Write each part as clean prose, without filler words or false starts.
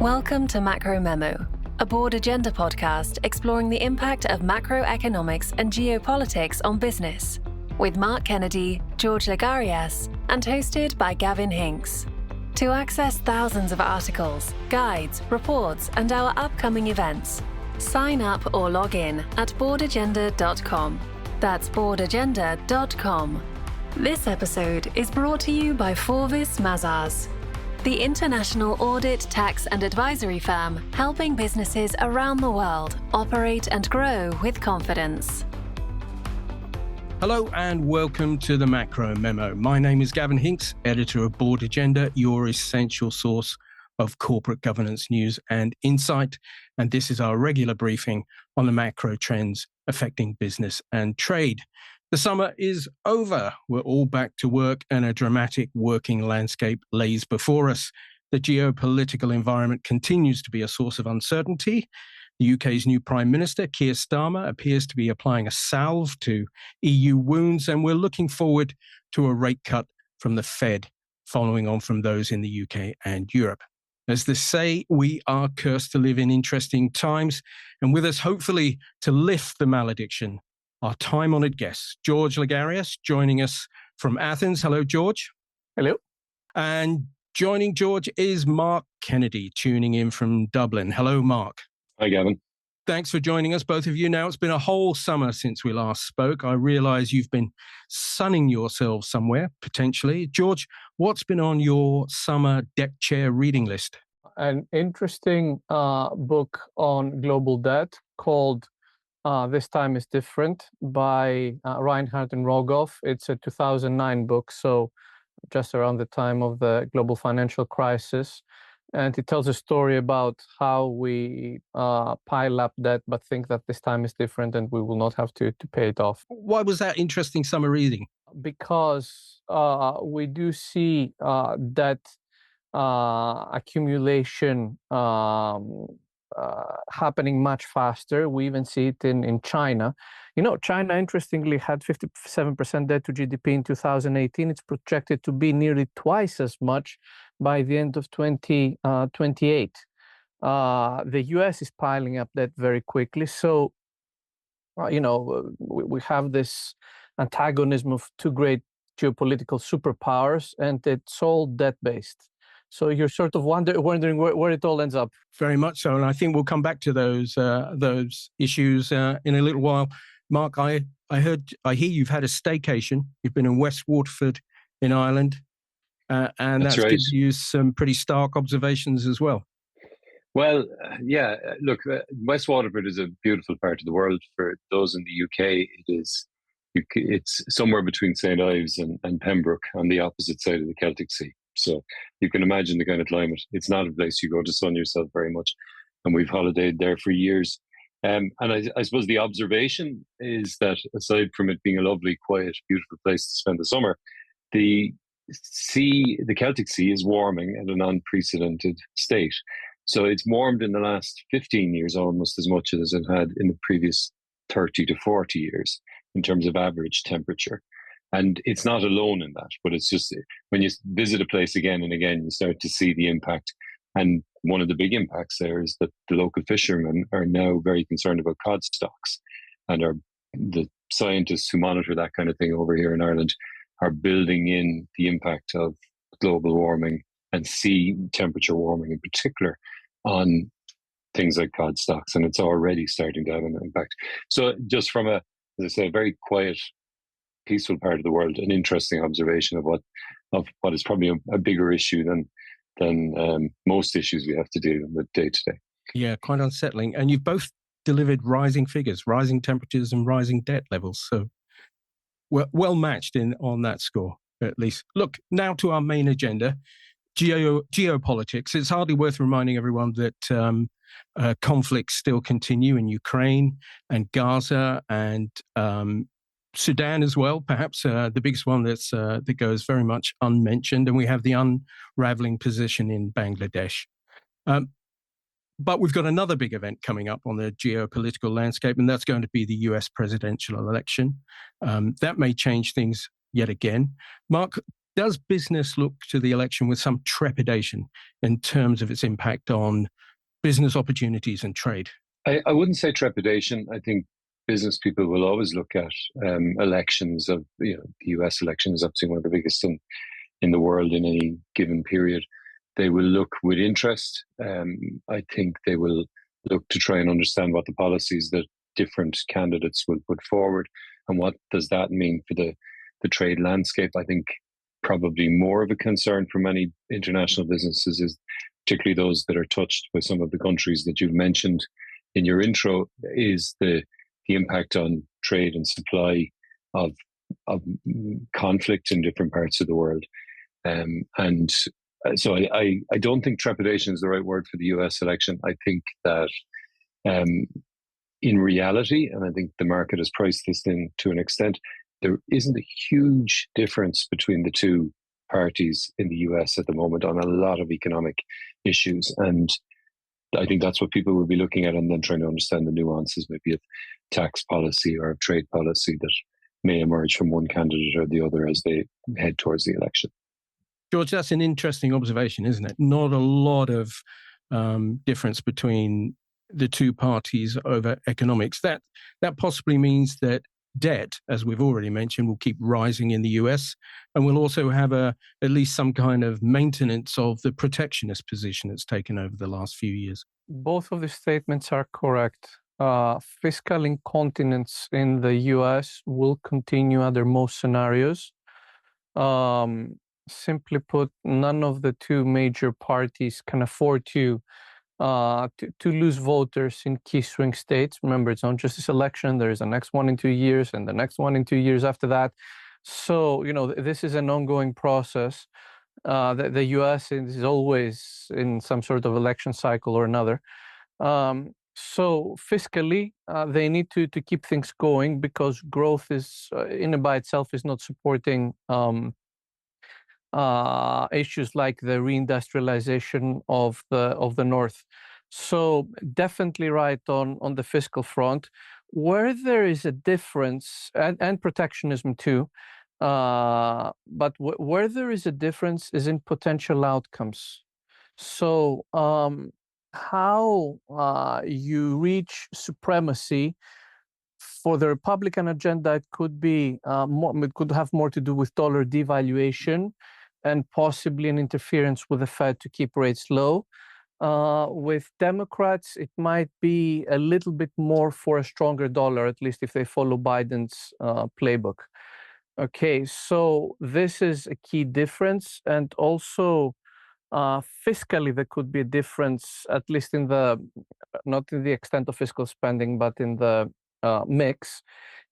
Welcome to Macro Memo, a board agenda podcast exploring the impact of macroeconomics and geopolitics on business, with Mark Kennedy, George Lagarias, and hosted by Gavin Hinks. To access thousands of articles, guides, reports, and our upcoming events, sign up or log in at boardagenda.com. That's boardagenda.com. This episode is brought to you by Forvis Mazars, the international audit, tax, and advisory firm helping businesses around the world operate and grow with confidence. Hello and welcome to the Macro Memo. My name is Gavin Hinks, editor of Board Agenda, your essential source of corporate governance news and insight. And this is our regular briefing on the macro trends affecting business and trade. The summer is over. We're all back to work and a dramatic working landscape lays before us. The geopolitical environment continues to be a source of uncertainty. The UK's new Prime Minister, Keir Starmer, appears to be applying a salve to EU wounds, and we're looking forward to a rate cut from the Fed, following on from those in the UK and Europe. As they say, we are cursed to live in interesting times, and with us, hopefully, to lift the malediction, our time-honoured guest, George Lagarias, joining us from Athens. Hello, George. Hello. And joining George is Mark Kennedy, tuning in from Dublin. Hello, Mark. Hi, Gavin. Thanks for joining us, both of you. Now, it's been a whole summer since we last spoke. I realise you've been sunning yourselves somewhere, potentially. George, what's been on your summer deck chair reading list? An interesting book on global debt called This Time is Different by Reinhardt and Rogoff. It's a 2009 book, so just around the time of the global financial crisis. And it tells a story about how we pile up debt, but think that this time is different and we will not have to pay it off. Why was that interesting summer reading? Because we do see debt accumulation happening much faster. We even see it in China. You know, China, interestingly, had 57% debt to GDP in 2018. It's projected to be nearly twice as much by the end of 2028. The US is piling up debt very quickly. So, we have this antagonism of two great geopolitical superpowers, and it's all debt-based. So you're sort of wondering where it all ends up. Very much so, and I think we'll come back to those issues in a little while. Mark, I hear you've had a staycation. You've been in West Waterford in Ireland, and that's right. given you some pretty stark observations as well. Well, yeah. Look, West Waterford is a beautiful part of the world. For those in the UK, it's somewhere between St Ives and Pembroke on the opposite side of the Celtic Sea. So you can imagine the kind of climate. It's not a place you go to sun yourself very much. And we've holidayed there for years. And I suppose the observation is that aside from it being a lovely, quiet, beautiful place to spend the summer, the Celtic Sea is warming at an unprecedented state. So it's warmed in the last 15 years almost as much as it had in the previous 30 to 40 years in terms of average temperature. And it's not alone in that, but it's just when you visit a place again and again, you start to see the impact. And one of the big impacts there is that the local fishermen are now very concerned about cod stocks, and the scientists who monitor that kind of thing over here in Ireland are building in the impact of global warming and sea temperature warming in particular on things like cod stocks. And it's already starting to have an impact. So just from as I say, a very quiet, peaceful part of the world, an interesting observation of what is probably a bigger issue than most issues we have to deal with day to day. Yeah, quite unsettling. And you've both delivered rising figures, rising temperatures and rising debt levels. So we're well matched on that score, at least. Look, now to our main agenda, geopolitics. It's hardly worth reminding everyone that conflicts still continue in Ukraine and Gaza and Sudan as well, perhaps the biggest one that goes very much unmentioned, and we have the unraveling position in Bangladesh. But we've got another big event coming up on the geopolitical landscape, and that's going to be the US presidential election. That may change things yet again. Mark, Does business look to the election with some trepidation in terms of its impact on business opportunities and trade? I wouldn't say trepidation. I think business people will always look at elections of, the US election is obviously one of the biggest in the world in any given period. They will look with interest. I think they will look to try and understand what the policies that different candidates will put forward and what does that mean for the trade landscape. I think probably more of a concern for many international businesses is particularly those that are touched by some of the countries that you've mentioned in your intro is the impact on trade and supply of conflict in different parts of the world. So I don't think trepidation is the right word for the US election. I think that in reality, and I think the market has priced this in to an extent, there isn't a huge difference between the two parties in the US at the moment on a lot of economic issues. And I think that's what people will be looking at and then trying to understand the nuances maybe of tax policy or of trade policy that may emerge from one candidate or the other as they head towards the election. George, that's an interesting observation, isn't it? Not a lot of difference between the two parties over economics. That possibly means that debt, as we've already mentioned, will keep rising in the US, and we'll also have at least some kind of maintenance of the protectionist position that's taken over the last few years. Both of the statements are correct. Fiscal incontinence in the US will continue under most scenarios. Simply put, none of the two major parties can afford to lose voters in key swing states. Remember, it's not just this election. There is a next one in 2 years and the next one in 2 years after that. So, this is an ongoing process. The US is always in some sort of election cycle or another. So fiscally, they need to keep things going because growth is in and by itself is not supporting issues like the reindustrialization of the North. So definitely right on the fiscal front. Where there is a difference, and protectionism too, but where there is a difference is in potential outcomes. So how you reach supremacy for the Republican agenda, it could be it could have more to do with dollar devaluation and possibly an interference with the Fed to keep rates low. With Democrats, it might be a little bit more for a stronger dollar, at least if they follow Biden's playbook. Okay, so this is a key difference. And also fiscally, there could be a difference, at least in not in the extent of fiscal spending, but in the mix,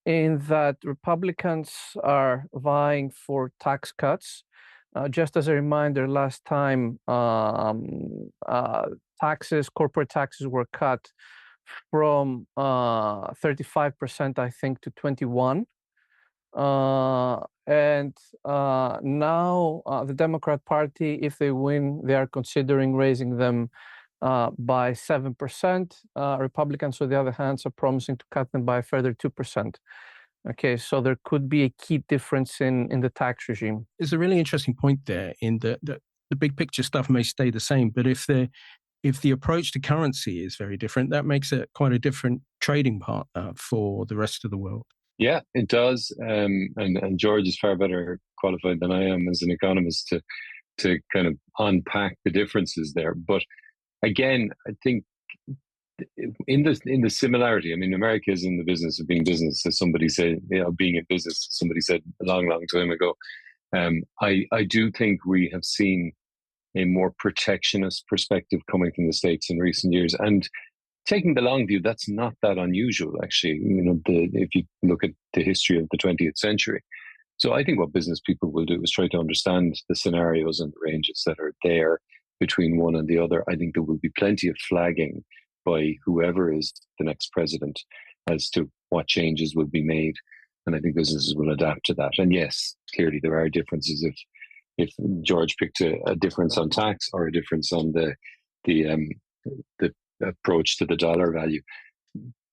in that Republicans are vying for tax cuts. Just as a reminder, last time corporate taxes were cut from 35%, I think, to 21%. And now the Democrat Party, if they win, they are considering raising them by 7%. Republicans, on the other hand, are promising to cut them by a further 2%. Okay, so there could be a key difference in the tax regime. There's a really interesting point there in the big picture stuff may stay the same, but if the approach to currency is very different, that makes it quite a different trading partner for the rest of the world. Yeah, it does. And George is far better qualified than I am as an economist to kind of unpack the differences there. But again, I think in the similarity, I mean, America is in the business of being business, as somebody said, being in business, somebody said a long, long time ago. I do think we have seen a more protectionist perspective coming from the States in recent years. And taking the long view, that's not that unusual, actually, if you look at the history of the 20th century. So I think what business people will do is try to understand the scenarios and the ranges that are there between one and the other. I think there will be plenty of flagging by whoever is the next president as to what changes will be made. And I think businesses will adapt to that. And yes, clearly there are differences if George picked a difference on tax or a difference on the approach to the dollar value.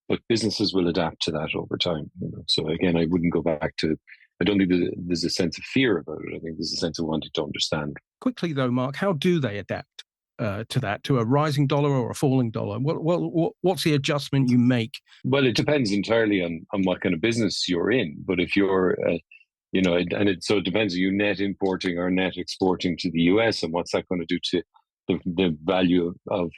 But businesses will adapt to that over time. So again, I wouldn't go back to I don't think there's a sense of fear about it. I think there's a sense of wanting to understand. Quickly though, Mark, how do they adapt to that, to a rising dollar or a falling dollar? What's the adjustment you make? Well, it depends entirely on what kind of business you're in. But if you're, so it depends. Are you net importing or net exporting to the US, and what's that going to do to the value of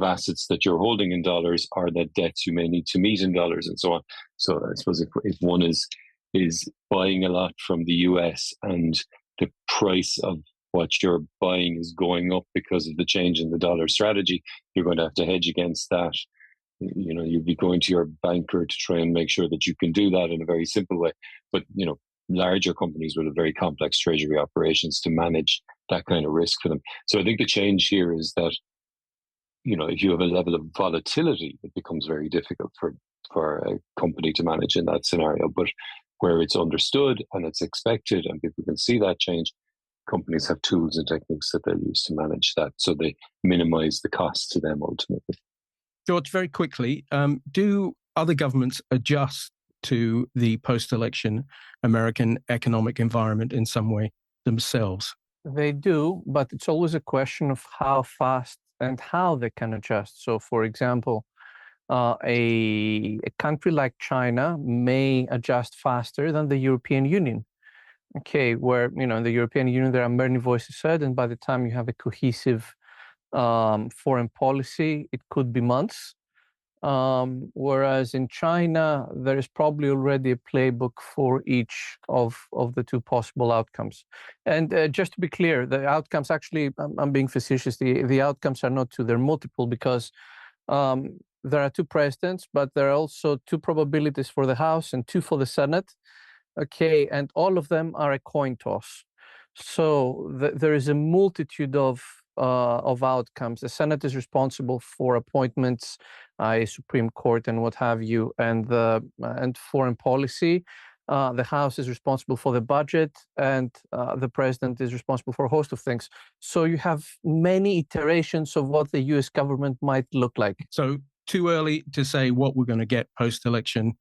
assets that you're holding in dollars, or that debts you may need to meet in dollars, and so on. So I suppose if one is buying a lot from the US and the price of what you're buying is going up because of the change in the dollar strategy, you're going to have to hedge against that. You'd be going to your banker to try and make sure that you can do that in a very simple way. But, larger companies will have very complex treasury operations to manage that kind of risk for them. So I think the change here is that, if you have a level of volatility, it becomes very difficult for a company to manage in that scenario. But where it's understood and it's expected and people can see that change, companies have tools and techniques that they'll use to manage that, so they minimize the cost to them ultimately. George, very quickly, do other governments adjust to the post-election American economic environment in some way themselves? They do, but it's always a question of how fast and how they can adjust. So, for example, a country like China may adjust faster than the European Union. Okay, where, in the European Union, there are many voices heard, and by the time you have a cohesive foreign policy, it could be months. Whereas in China, there is probably already a playbook for each of the two possible outcomes. And just to be clear, the outcomes, actually, I'm being facetious, the outcomes are not two, they're multiple, because there are two presidents, but there are also two probabilities for the House and two for the Senate. Okay, and all of them are a coin toss. So there is a multitude of outcomes. The Senate is responsible for appointments, a Supreme Court, and what have you, and foreign policy. The House is responsible for the budget, and the President is responsible for a host of things. So you have many iterations of what the U.S. government might look like. So too early to say what we're going to get post-election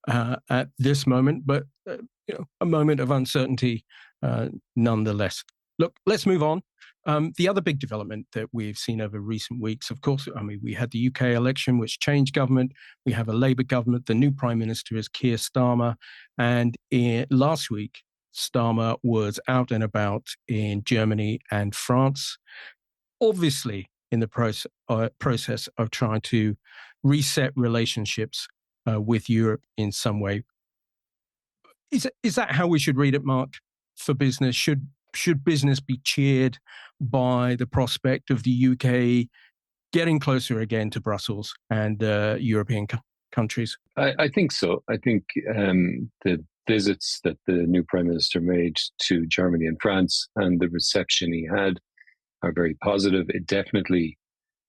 at this moment, but a moment of uncertainty nonetheless. Look, let's move on. The other big development that we've seen over recent weeks, of course, we had the UK election, which changed government. We have a Labour government. The new Prime Minister is Keir Starmer. And last week, Starmer was out and about in Germany and France, obviously in the process of trying to reset relationships with Europe in some way. Is that how we should read it, Mark, for business? Should business be cheered by the prospect of the UK getting closer again to Brussels and European countries? I think so. I think the visits that the new Prime Minister made to Germany and France and the reception he had are very positive. It definitely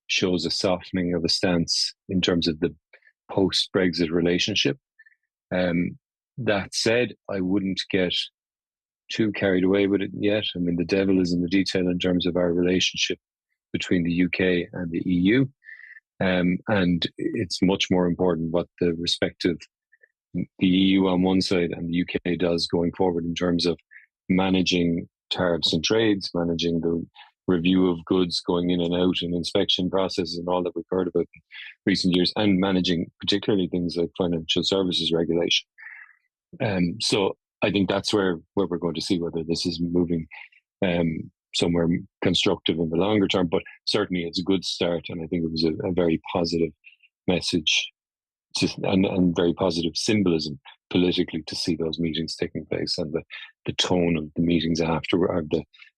shows a softening of the stance in terms of the post-Brexit relationship. That said, I wouldn't get too carried away with it yet. I mean, the devil is in the detail in terms of our relationship between the UK and the EU. And it's much more important what the respective, the EU on one side and the UK does going forward in terms of managing tariffs and trades, managing the review of goods going in and out and inspection processes and all that we've heard about in recent years, and managing particularly things like financial services regulation. So I think that's where we're going to see whether this is moving somewhere constructive in the longer term. But certainly it's a good start, and I think it was a very positive message and very positive symbolism politically to see those meetings taking place, and the tone of the meetings afterward,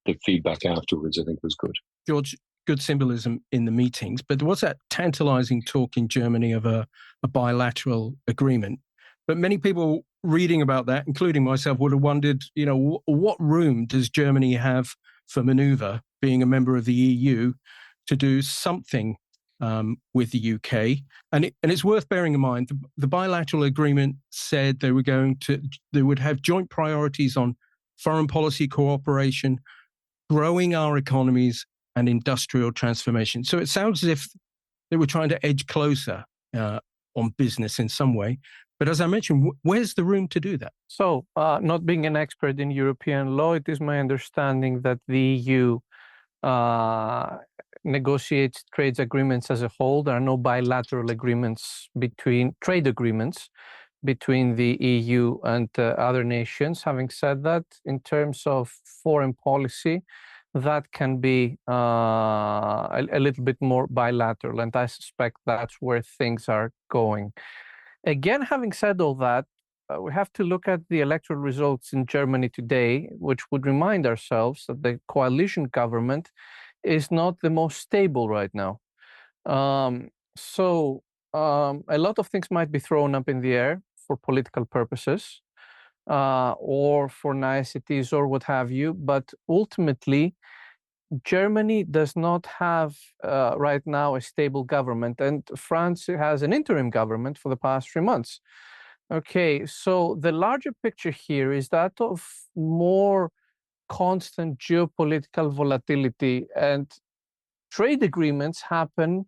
the feedback afterwards, I think was good. George, good symbolism in the meetings, but there was that tantalizing talk in Germany of a bilateral agreement. But many people reading about that, including myself, would have wondered, what room does Germany have for maneuver, being a member of the EU, to do something with the UK? And it's worth bearing in mind, the bilateral agreement said they would have joint priorities on foreign policy cooperation, growing our economies, and industrial transformation. So it sounds as if they were trying to edge closer on business in some way. But as I mentioned, where's the room to do that? So, not being an expert in European law, it is my understanding that the EU negotiates trade agreements as a whole. There are no bilateral agreements trade agreements between the EU and other nations. Having said that, in terms of foreign policy, that can be a little bit more bilateral, and I suspect that's where things are going. Again, having said all that, we have to look at the electoral results in Germany today, which would remind ourselves that the coalition government is not the most stable right now. So a lot of things might be thrown up in the air for political purposes or for niceties or what have you. But ultimately, Germany does not have right now a stable government, and France has an interim government for the past 3 months. Okay, so the larger picture here is that of more constant geopolitical volatility, and trade agreements happen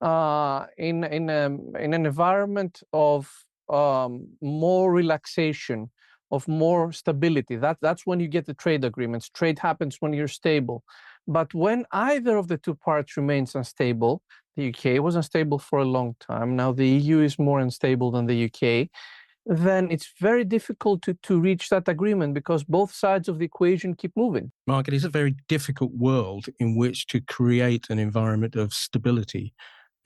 in an environment of more relaxation, of more stability. That's when you get the trade agreements. Trade happens when you're stable. But when either of the two parts remains unstable, the UK was unstable for a long time. Now the EU is more unstable than the UK. Then it's very difficult to reach that agreement because both sides of the equation keep moving. Mark, it is a very difficult world in which to create an environment of stability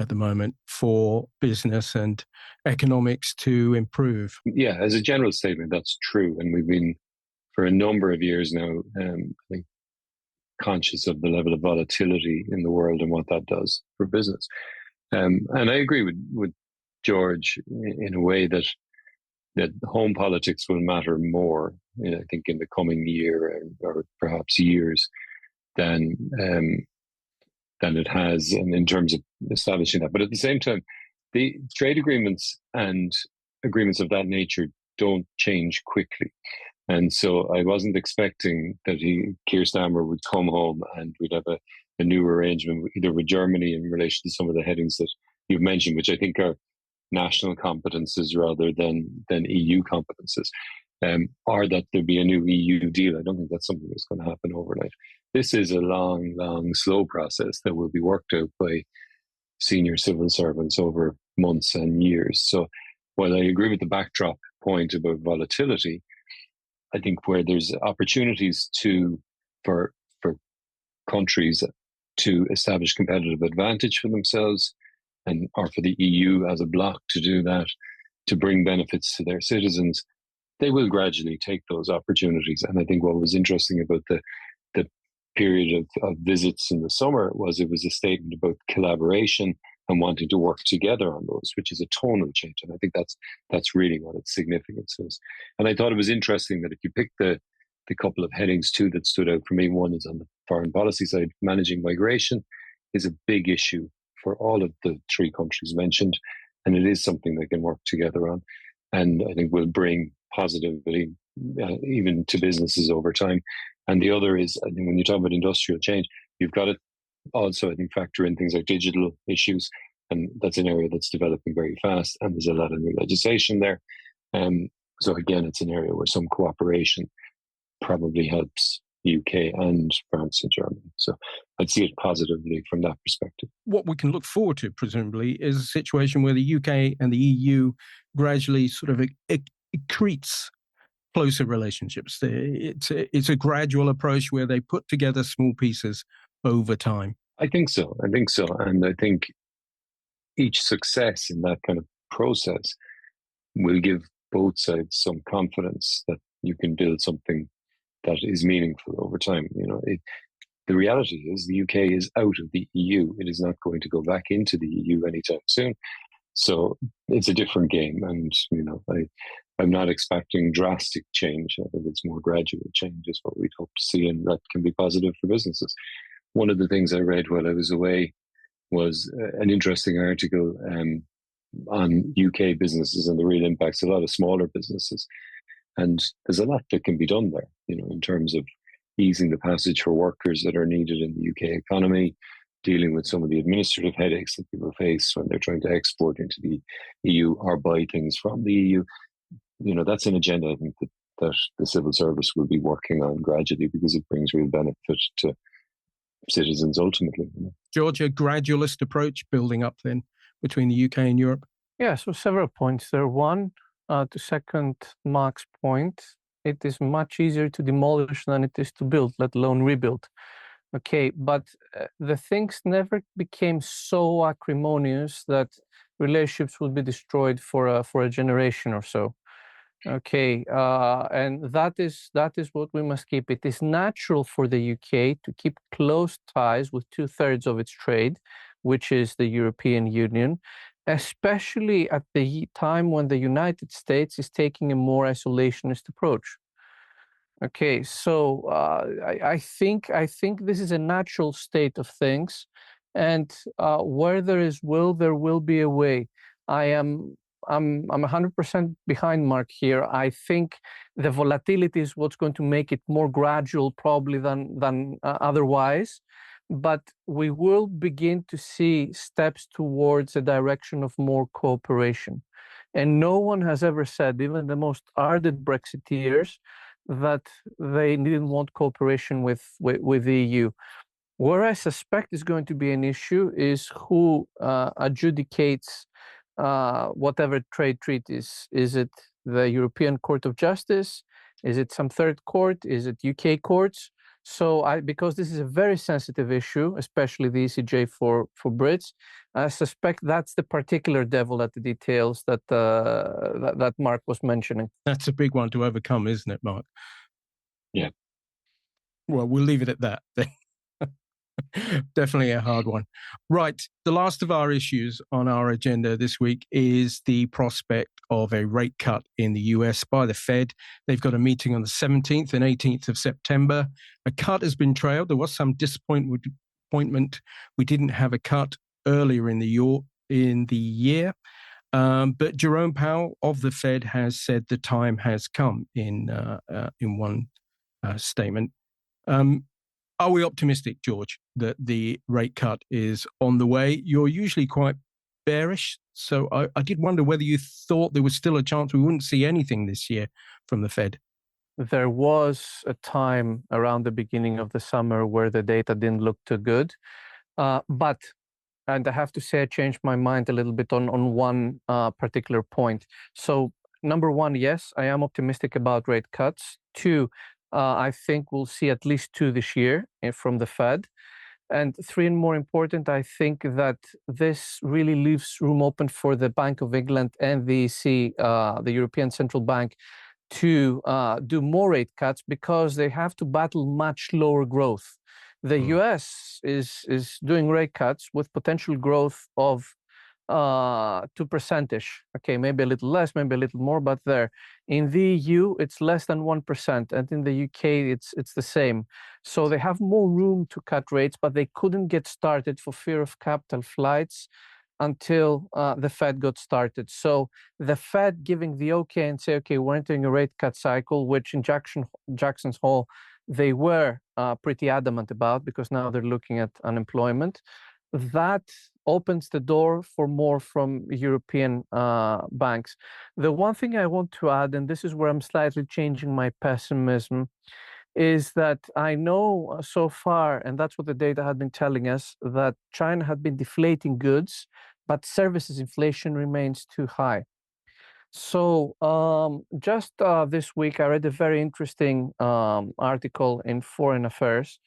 at the moment for business and economics to improve. Yeah, as a general statement, that's true. And we've been, for a number of years now, I think, conscious of the level of volatility in the world and what that does for business. And I agree with George in a way that home politics will matter more, I think, in the coming year or perhaps years than it has in terms of establishing that. But at the same time, the trade agreements and agreements of that nature don't change quickly. And so I wasn't expecting that Keir Starmer would come home and we'd have a new arrangement either with Germany in relation to some of the headings that you've mentioned, which I think are national competences rather than EU competences, or that there'd be a new EU deal. I don't think that's something that's going to happen overnight. This is a long, slow process that will be worked out by senior civil servants over months and years. So while I agree with the backdrop point about volatility, I think where there's opportunities for countries to establish competitive advantage for themselves or for the EU as a bloc to do that, to bring benefits to their citizens, they will gradually take those opportunities. And I think what was interesting about the period of visits in the summer was it was a statement about collaboration and wanting to work together on those, which is a tonal change. And I think that's really what its significance is. And I thought it was interesting that if you pick the couple of headings too that stood out for me, one is on the foreign policy side, managing migration is a big issue for all of the three countries mentioned. And it is something they can work together on. And I think will bring positively even to businesses over time. And the other is, I think when you talk about industrial change, you've got to also, I think, factor in things like digital issues. And that's an area that's developing very fast. And there's a lot of new legislation there. So again, it's an area where some cooperation probably helps UK and France and Germany. So I'd see it positively from that perspective. What we can look forward to, presumably, is a situation where the UK and the EU gradually sort of accretes closer relationships. It's a gradual approach where they put together small pieces over time. I think so. And I think each success in that kind of process will give both sides some confidence that you can build something that is meaningful over time. The reality is the UK is out of the EU. It is not going to go back into the EU anytime soon. So it's a different game. And, I'm not expecting drastic change. I think it's more gradual change is what we'd hope to see, and that can be positive for businesses. One of the things I read while I was away was an interesting article on UK businesses and the real impacts, a lot of smaller businesses. And there's a lot that can be done there, in terms of easing the passage for workers that are needed in the UK economy, dealing with some of the administrative headaches that people face when they're trying to export into the EU or buy things from the EU. That's an agenda I think that the civil service will be working on gradually, because it brings real benefit to citizens ultimately. George, a gradualist approach building up then between the UK and Europe? Yeah, so several points there. One, to second Mark's point, it is much easier to demolish than it is to build, let alone rebuild. Okay, but the things never became so acrimonious that relationships would be destroyed for a generation or so. Okay, and that is what we must keep. It is natural for the UK to keep close ties with 2/3 of its trade, which is the European Union, especially at the time when the United States is taking a more isolationist approach. Okay, so I think this is a natural state of things, and where there is will, there will be a way. I'm 100% behind Mark here. I think the volatility is what's going to make it more gradual, probably than otherwise. But we will begin to see steps towards a direction of more cooperation. And no one has ever said, even the most ardent Brexiteers, that they didn't want cooperation with the EU. Where I suspect is going to be an issue is who adjudicates whatever trade treaties. Is it the European Court of Justice? Is it some third court? Is it UK courts? So because this is a very sensitive issue, especially the ECJ for Brits, I suspect that's the particular devil at the details that that Mark was mentioning. That's a big one to overcome, isn't it, Mark? Yeah. Well, we'll leave it at that. Definitely a hard one. Right. The last of our issues on our agenda this week is the prospect of a rate cut in the US by the Fed. They've got a meeting on the 17th and 18th of September. A cut has been trailed. There was some disappointment. We didn't have a cut earlier in the year. But Jerome Powell of the Fed has said the time has come in one statement. Are we optimistic, George, that the rate cut is on the way? You're usually quite bearish, so I did wonder whether you thought there was still a chance we wouldn't see anything this year from the Fed. There was a time around the beginning of the summer where the data didn't look too good, but I have to say I changed my mind a little bit on one particular point. So number one, yes, I am optimistic about rate cuts. Two, I think we'll see at least 2 this year from the Fed. And 3, and more important, I think that this really leaves room open for the Bank of England and the EC, the European Central Bank, to do more rate cuts because they have to battle much lower growth. The US is doing rate cuts with potential growth of 2%. Okay, maybe a little less, maybe a little more, but there. In the EU, it's less than 1%, and in the UK, it's the same. So they have more room to cut rates, but they couldn't get started for fear of capital flights until the Fed got started. So the Fed giving the okay and say, okay, we're entering a rate cut cycle, which in Jackson's Hole, they were pretty adamant about because now they're looking at unemployment. That opens the door for more from European banks. The one thing I want to add, and this is where I'm slightly changing my pessimism, is that I know so far, and that's what the data had been telling us, that China had been deflating goods, but services inflation remains too high. So just this week, I read a very interesting article in Foreign Affairs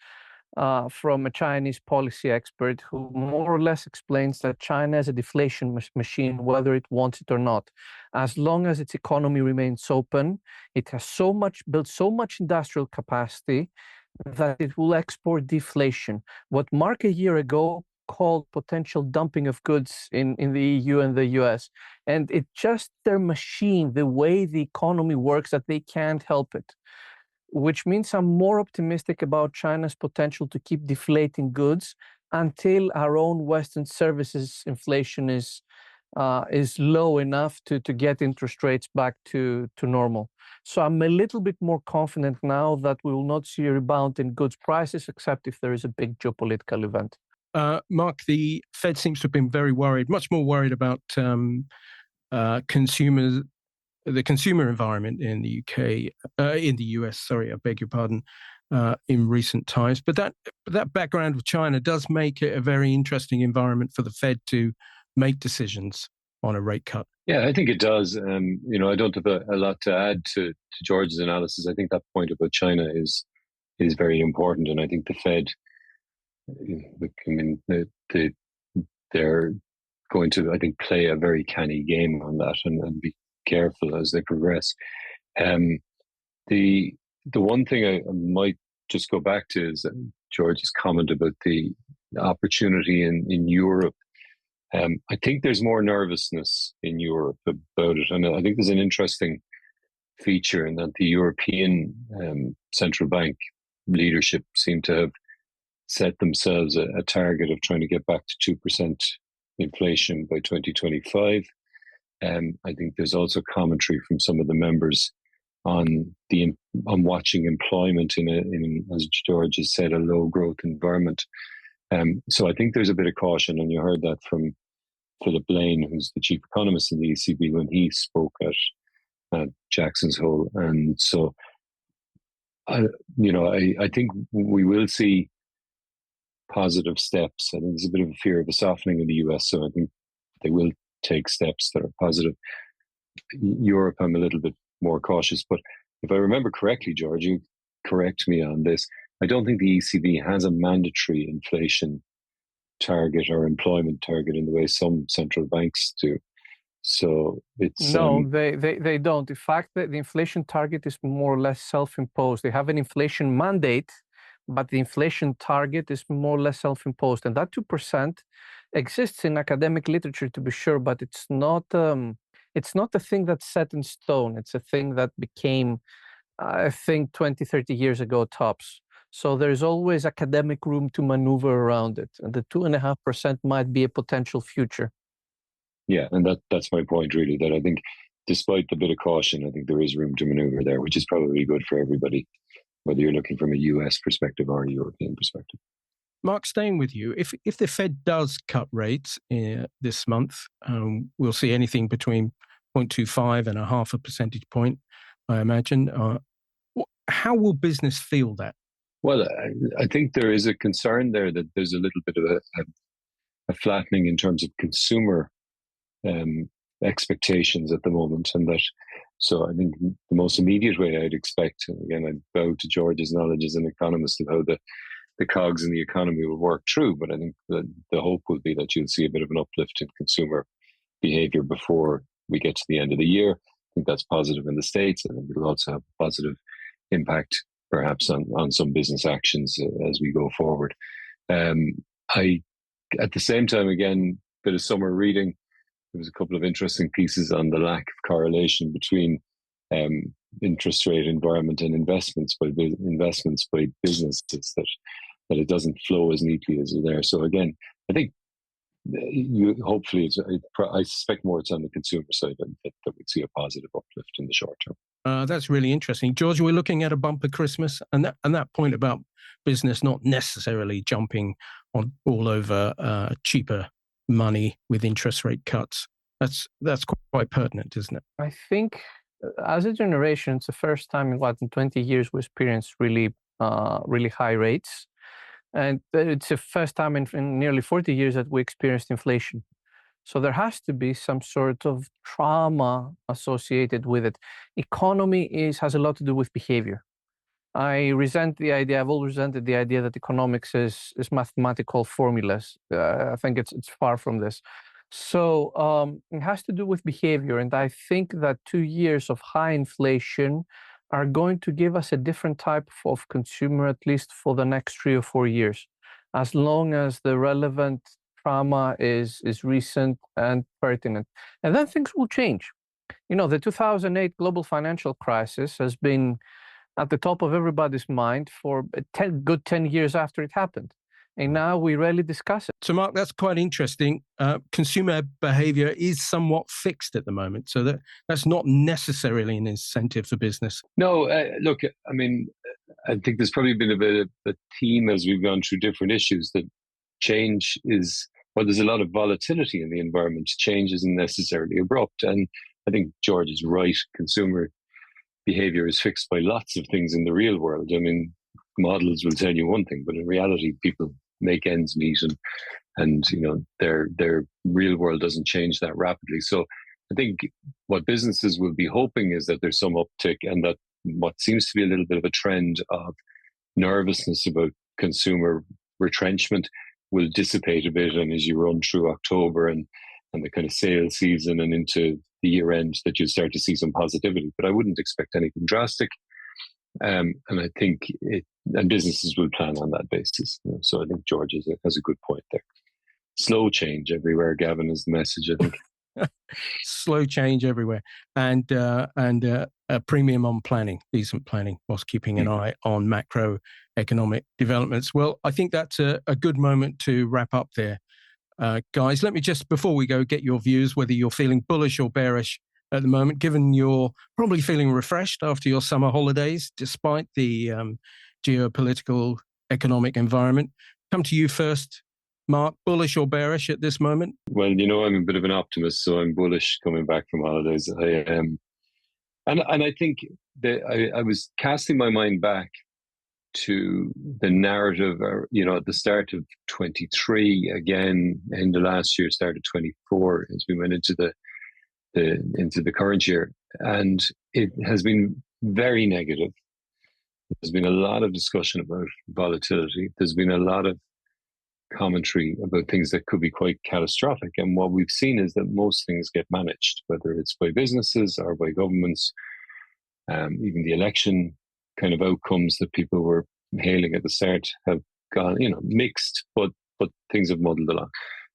from a Chinese policy expert who more or less explains that China is a deflation machine, whether it wants it or not. As long as its economy remains open, it has built so much industrial capacity that it will export deflation. What Mark a year ago called potential dumping of goods in the EU and the US. And it's just their machine, the way the economy works, that they can't help it. Which means I'm more optimistic about China's potential to keep deflating goods until our own Western services inflation is low enough to get interest rates back to normal. So I'm a little bit more confident now that we will not see a rebound in goods prices, except if there is a big geopolitical event. Mark, the Fed seems to have been very worried, much more worried about consumers, the consumer environment in the UK, in the US. Sorry, I beg your pardon. In recent times, but that background with China does make it a very interesting environment for the Fed to make decisions on a rate cut. Yeah, I think it does. I don't have a lot to add to George's analysis. I think that point about China is very important, and I think the Fed, they're going to, I think, play a very canny game on that and be careful as they progress. The one thing I might just go back to is George's comment about the opportunity in Europe. I think there's more nervousness in Europe about it. And I think there's an interesting feature in that the European central bank leadership seem to have set themselves a target of trying to get back to 2% inflation by 2025. I think there's also commentary from some of the members on watching employment in, as George has said, a low growth environment. So I think there's a bit of caution, and you heard that from Philip Lane, who's the chief economist in the ECB, when he spoke at Jackson's Hole. And so, I think we will see positive steps. I think there's a bit of a fear of a softening in the US, so I think they will take steps that are positive. Europe, I'm a little bit more cautious, but if I remember correctly, George, you correct me on this, I don't think the ECB has a mandatory inflation target or employment target in the way some central banks do. So it's no, they don't. In fact, the inflation target is more or less self-imposed. They have an inflation mandate, but the inflation target is more or less self-imposed, and that 2% exists in academic literature, to be sure, but it's not a thing that's set in stone. It's a thing that became, I think, 20, 30 years ago tops. So there's always academic room to maneuver around it. And the 2.5% might be a potential future. Yeah, and that's my point, really, that I think despite the bit of caution, I think there is room to maneuver there, which is probably good for everybody, whether you're looking from a US perspective or a European perspective. Mark, staying with you, if the Fed does cut rates this month, we'll see anything between 0.25 and a half a percentage point, I imagine. How will business feel that? Well, I think there is a concern there that there's a little bit of a flattening in terms of consumer expectations at the moment, and that. So I think the most immediate way I'd expect, and again, I bow to George's knowledge as an economist of how the cogs in the economy will work through, but I think the hope will be that you'll see a bit of an uplift in consumer behavior before we get to the end of the year. I think that's positive in the States, and it'll also have a positive impact perhaps on some business actions as we go forward. At the same time, again, bit of summer reading, there was a couple of interesting pieces on the lack of correlation between interest rate environment and investments by businesses, that it doesn't flow as neatly as there. So again, I think I suspect more it's on the consumer side that we'd see a positive uplift in the short term. That's really interesting. George, we're looking at a bumper Christmas, and that point about business not necessarily jumping on all over cheaper money with interest rate cuts. That's quite pertinent, isn't it? I think as a generation, it's the first time in 20 years we experienced really high rates. And it's the first time in nearly 40 years that we experienced inflation. So there has to be some sort of trauma associated with it. Economy has a lot to do with behavior. I've always resented the idea that economics is mathematical formulas. I think it's far from this. So it has to do with behavior. And I think that 2 years of high inflation are going to give us a different type of consumer, at least for the next 3 or 4 years, as long as the relevant trauma is recent and pertinent. And then things will change. The 2008 global financial crisis has been at the top of everybody's mind for a good 10 years after it happened. And now we rarely discuss it. So, Mark, that's quite interesting. Consumer behavior is somewhat fixed at the moment. So that's not necessarily an incentive for business. No, look, I mean, I think there's probably been a bit of a theme as we've gone through different issues that change is, well, there's a lot of volatility in the environment. Change isn't necessarily abrupt. And I think George is right. Consumer behavior is fixed by lots of things in the real world. I mean, models will tell you one thing, but in reality, people make ends meet, and their real world doesn't change that rapidly. So I think what businesses will be hoping is that there's some uptick, and that what seems to be a little bit of a trend of nervousness about consumer retrenchment will dissipate a bit. And as you run through October and the kind of sales season and into the year end, that you'll start to see some positivity. But I wouldn't expect anything drastic. And I think and businesses will plan on that basis. So I think George has a good point there. Slow change everywhere, Gavin, is the message, I think. Slow change everywhere, and a premium on planning, decent planning, whilst keeping an eye on macroeconomic developments. Well, I think that's a good moment to wrap up there. Guys, let me just, before we go, get your views, whether you're feeling bullish or bearish at the moment, given you're probably feeling refreshed after your summer holidays, despite the geopolitical economic environment. Come to you first, Mark, bullish or bearish at this moment? Well, I'm a bit of an optimist, so I'm bullish coming back from holidays. I am. And I think that I was casting my mind back to the narrative, at the start of 23, again, end of last year, start of 24, as we went into the current year. And it has been very negative. There's been a lot of discussion about volatility. There's been a lot of commentary about things that could be quite catastrophic. And what we've seen is that most things get managed, whether it's by businesses or by governments. Even the election kind of outcomes that people were hailing at the start have gone, mixed, but things have muddled along.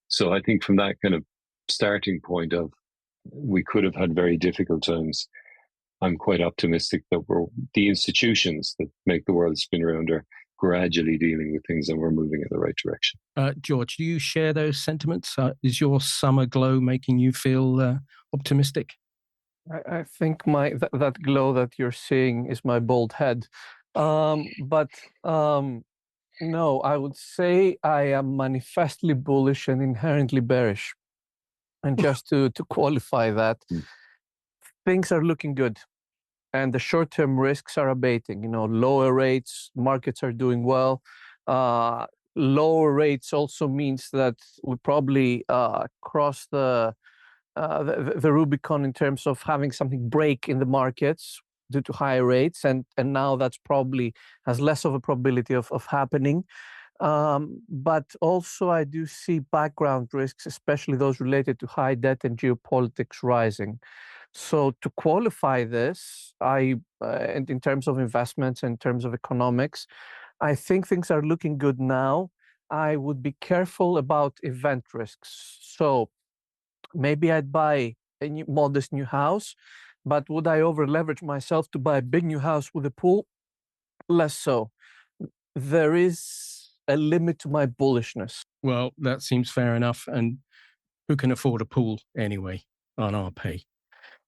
So I think from that kind of starting point of we could have had very difficult times, I'm quite optimistic that the institutions that make the world spin around are gradually dealing with things and we're moving in the right direction. George, do you share those sentiments? Is your summer glow making you feel optimistic? I think that glow that you're seeing is my bald head. But no, I would say I am manifestly bullish and inherently bearish. And just to qualify that, things are looking good. And the short-term risks are abating. Lower rates, markets are doing well. Lower rates also means that we probably cross the Rubicon in terms of having something break in the markets due to higher rates, and now that's probably has less of a probability of happening. But also I do see background risks, especially those related to high debt and geopolitics rising. So to qualify this, and in terms of investments, in terms of economics, I think things are looking good now. I would be careful about event risks. So maybe I'd buy a modest new house, but would I over leverage myself to buy a big new house with a pool? Less so. There is a limit to my bullishness. Well, that seems fair enough. And who can afford a pool anyway on our pay?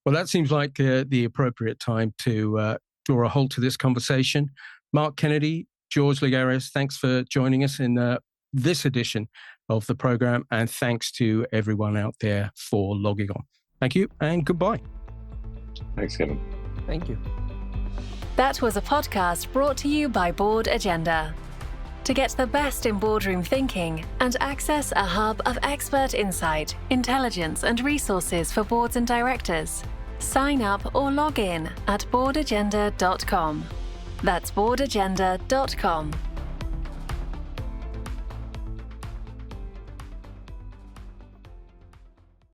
Well, that seems like the appropriate time to draw a halt to this conversation. Mark Kennedy, George Lagarias, thanks for joining us in this edition of the program. And thanks to everyone out there for logging on. Thank you and goodbye. Thanks, Kevin. Thank you. That was a podcast brought to you by Board Agenda. To get the best in boardroom thinking and access a hub of expert insight, intelligence, and resources for boards and directors, sign up or log in at boardagenda.com. That's boardagenda.com.